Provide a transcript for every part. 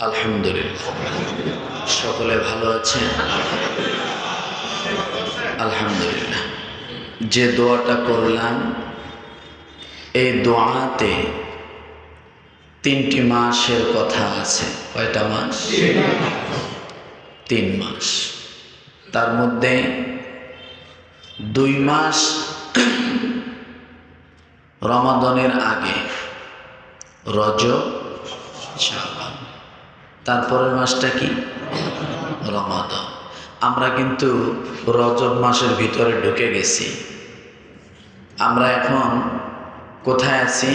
আলহামদুলিল্লাহ। সকলে ভালো আছেন? আলহামদুলিল্লাহ। যে দোয়াটা করলাম এই দোয়াতে 3টি মাসের কথা আছে। কয়টা মাস? 3 মাস। তার মধ্যে 2 মাস রমাদানের আগে, রজব, শাবান। তারপরের মাসটা কি? রমাদান। আমরা কিন্তু রজব মাসের ভিতরে ঢুকে গেছি। আমরা এখন কোথায় আছি?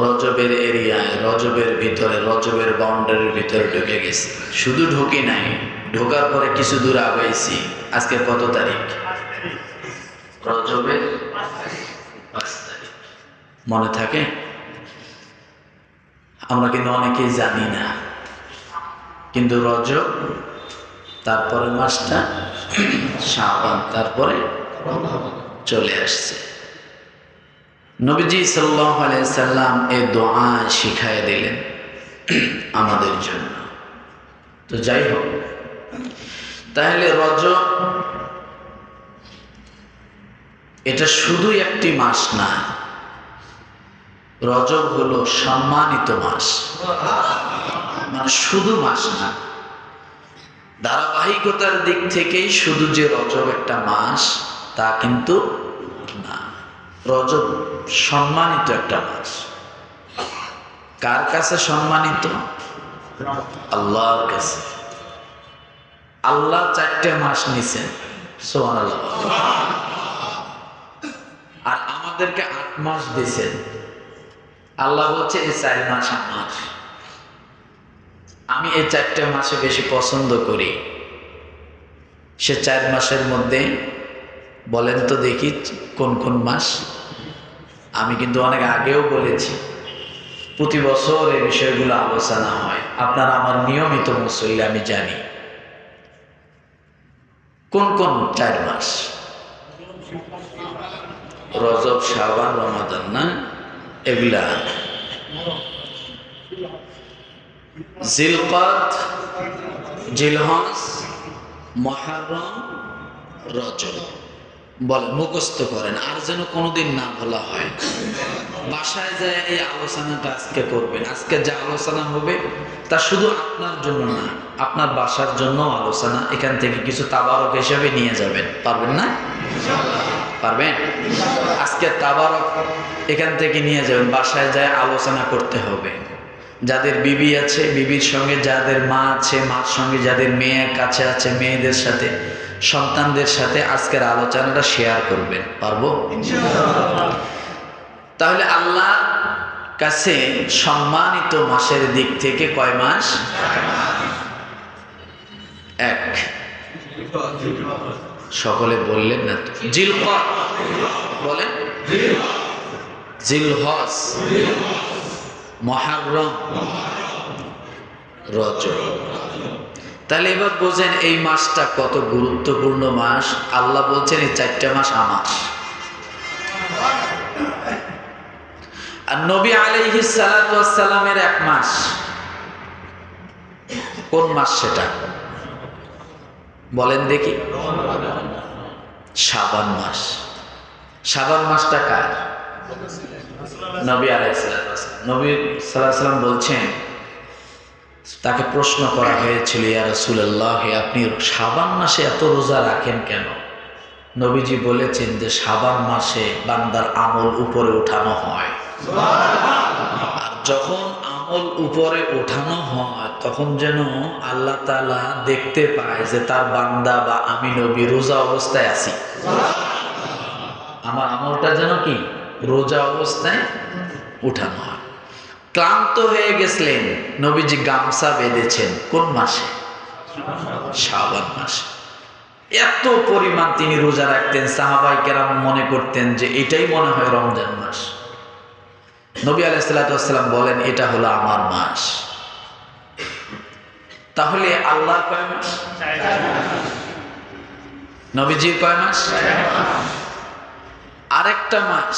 রজবের এরিয়ায়, রজবের ভিতরে, রজবের বাউন্ডারির ভিতরে ঢুকে গেছি। শুধু ঢুকি নাই, ঢোকার পরে কিছু দূর আগাইছি। আজকে কত তারিখ? রজবের 5 তারিখ। মনে থাকে? আমরা কিন্তু অনেকেই জানি না, কিন্তু রজব, তারপরে মাসটা শাবান, তারপরে চলে আসছে। নবীজি সাল্লাল্লাহু আলাইহি সাল্লাম এই দোয়া শিখায় দিলেন আমাদের জন্য। তো যাই হোক, তাহলে রজব এটা শুধু একটি মাস না, রজব হলো সম্মানিত মাস। মানে শুধু মাস না, ধারাবাহিকতার দিক থেকেই শুধু যে রজব একটা মাস তা কিন্তু না। রজব সম্মানিত একটা মাস। কার কাছে সম্মানিত? আল্লাহর কাছে। আল্লাহ 4টে মাস নিছেন, সুবহানাল্লাহ। আর আমাদেরকে 8 মাস দিয়েছেন। আল্লাহ বলছে এই 4 মাস আমার। আমি এই 4টে মাসে বেশি পছন্দ করি। সে 4 মাসের মধ্যে বলেন তো দেখি কোন কোন মাস? আমি কিন্তু অনেক আগেও বলেছি, প্রতি বছর এই বিষয়গুলো আলোচনা হয়। আপনারা আমার নিয়মিত মুসল্লি, আমি জানি কোন কোন 4 মাস। রজব, শাবান, রমাদান, না? এগুলা জিলকদ, জিলহজ, মুহররম, রজব। বলেন, মুখস্থ করেন, আর যেন কোনোদিন না বলা হয়। বাসায় যায় এই আলোচনাটা আজকে করবেন। আজকে যা আলোচনা হবে তা শুধু আপনার জন্য না, আপনার বাসার জন্য আলোচনা। এখান থেকে কিছু তাবারক হিসেবে নিয়ে যাবেন। পারবেন না? পারবেন? আজকে তাবারক এখান থেকে নিয়ে যাবেন, বাসায় যায় আলোচনা করতে হবে। যাদের বিবি আছে, বিবির সঙ্গে, যাদের মা আছে, মার সঙ্গে, যাদের মেয়ের কাছে আছে, মেয়েদের সাথে, সন্তানদের সাথে আজকের আলোচনাটা শেয়ার করবেন। পারবো? তাহলে আল্লাহ কাছে সম্মানিত মাসের দিক থেকে কয় মাস? 1। সকলে বললেন না তো? জিলকদ বলেন, জিলহজ, মুহররম, রজব। তাহলে এবার বোঝেন এই মাসটা কত গুরুত্বপূর্ণ মাস। আল্লাহ বলছেন এই 4টে মাস আমার। আর নবী আলাইহিস সালাতু ওয়াস সালামের 1 মাস। কোন মাস সেটা? বলেন দেখি। শাবান মাস। শাবান মাসটা কার? নবী আলাইহিস সালাতু ওয়াস সালাম। নবী সাল্লাল্লাহু আলাইহি ওয়াসাল্লাম বলছেন, তাকে প্রশ্ন করা হয়েছিল, ইয়া রাসূলুল্লাহ, আপনি শাবান মাসে এত রোজা রাখেন কেন? নবীজি বলেছেন যে শাবান মাসে বান্দার আমল উপরে উঠানো হয়। আর যখন আমল উপরে উঠানো হয় তখন যেন আল্লাহ তাআলা দেখতে পায় যে তার বান্দা বা আমি নবী রোজা অবস্থায় আছি। আমার আমলটা যেন কি রোজা অবস্থায় উঠানো হয়। ক্লান্ত হয়ে গেছিলেন, নবীজি গামছা বেঁধেছেন। কোন মাসে? শাবান মাসে। এত পরিমাণ তিনি রোজা রাখতেন, সাহাবায়ে কেরাম মনে করতেন যে এটাই মনে হয় রমজান মাস। নবী আলাইহিস সালাতু ওয়াস সালাম বলেন, এটা হলো আমার মাস। তাহলে আল্লাহ কয় মাস? নবীজির কয় মাস? আরেকটা মাস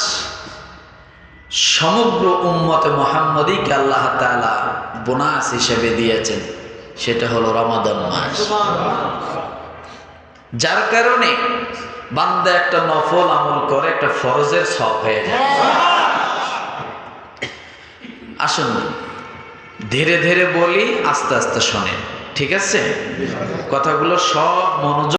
সমগ্র উম্মতে মুহাম্মদীকে আল্লাহ তাআলা বোনাস হিসেবে দিয়েছেন, সেটা হলো রমাদান মাস। যার কারণে বান্দা একটা নফল আমল করে একটা ফরজের সওয়াব হয়ে যায়। আসুন ধীরে ধীরে বলি, আস্তে আস্তে শোনেন, ঠিক আছে? কথাগুলো সব মনোযোগ